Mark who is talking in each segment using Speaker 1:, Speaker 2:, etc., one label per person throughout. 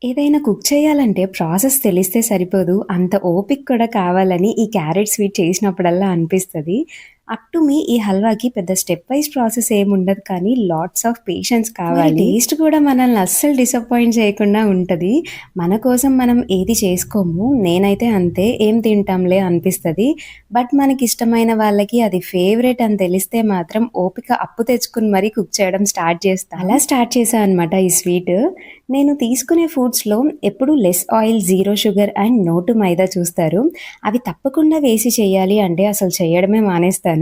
Speaker 1: ఏదైనా కుక్ చేయాలంటే ప్రాసెస్ తెలిస్తే సరిపోదు. అంత ఓపిక కూడా కావాలని ఈ క్యారెట్ స్వీట్ చేసినప్పుడల్లా అనిపిస్తది. అప్ టు మీ ఈ హల్వాకి పెద్ద స్టెప్ వైస్ ప్రాసెస్ ఏముండదు కానీ లాట్స్ ఆఫ్ పేషెన్స్ కావాలి. టేస్ట్ కూడా మనల్ని అస్సలు డిసప్పాయింట్ చేయకుండా ఉంటది. మన కోసం మనం ఏది చేసుకోము. నేనైతే అంతే ఏం తింటాంలే అనిపిస్తది. బట్ మనకిష్టమైన వాళ్ళకి అది ఫేవరెట్ అని తెలిస్తే మాత్రం ఓపిక అప్పు తెచ్చుకొని మరీ కుక్ చేయడం స్టార్ట్ చేస్తా. అలా స్టార్ట్ చేశా అనమాట ఈ స్వీట్. నేను తీసుకునే ఫుడ్స్‌లో ఎప్పుడూ less oil, zero sugar and no to maida చూస్తారు. అవి తప్పకుండా వేసి చేయాలి అంటే అసలు చేయడమే మానేస్తాను.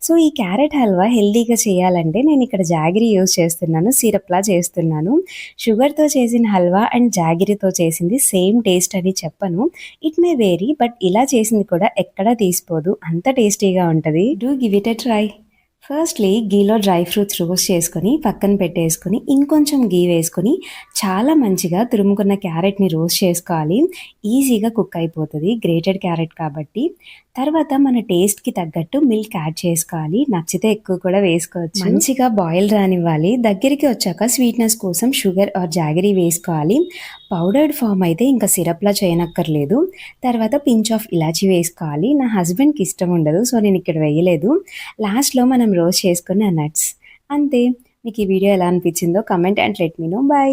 Speaker 1: సో, ఈ క్యారెట్ హల్వా హెల్తీగా చేయాలంటే నేనిక్కడ జాగరీ యూజ్ చేస్తున్నాను. సిరప్‌లా చేస్తున్నాను. షుగర్‌తో చేసిన హల్వా అండ్ జాగరీతో చేసింది సేమ్ టేస్ట్ అని చెప్పను. ఇట్ మే వేరీ బట్ ఇలా చేసింది కూడా ఎక్కడా తీసిపోదు. అంత టేస్టీగా ఉంటది. Do give it a try. Firstly గీలో డ్రై ఫ్రూట్స్ రోస్ట్ చేసుకొని పక్కన పెట్టేసుకొని, ఇంకొంచెం గీ వేసుకొని, చాలా మంచిగా తురుముకున్న క్యారెట్‌ని రోస్ట్ చేసుకోవాలి. ఈజీగా కుక్ అయిపోతది. గ్రేటెడ్ క్యారెట్ కాబట్టి. తర్వాత మన టేస్ట్‌కి తగ్గట్టు మిల్క్ యాడ్ చేసుకోవాలి. నచ్చితే ఎక్కువ కూడా వేసుకోవచ్చు. మంచిగా బాయిల్ రానివ్వాలి. దగ్గరికి వచ్చాక స్వీట్‌నెస్ కోసం షుగర్ ఆర్ జాగరీ వేసుకోవాలి. పౌడర్డ్ ఫార్మ్ అయితే ఇంకా సిరప్‌లా చేయనక్కర్లేదు. తర్వాత పించ్ ఆఫ్ ఇలాచీ వేసుకోవాలి. నా హస్బెండ్‌కి ఇష్టం ఉండదు. సో, నేనిక్కడ వేయలేదు. లాస్ట్‌లో మనం రోస్ట్ చేసుకున్న నట్స్. అంతే. మీకు ఈ వీడియో ఎలా అనిపించిందో comment and let me know. By.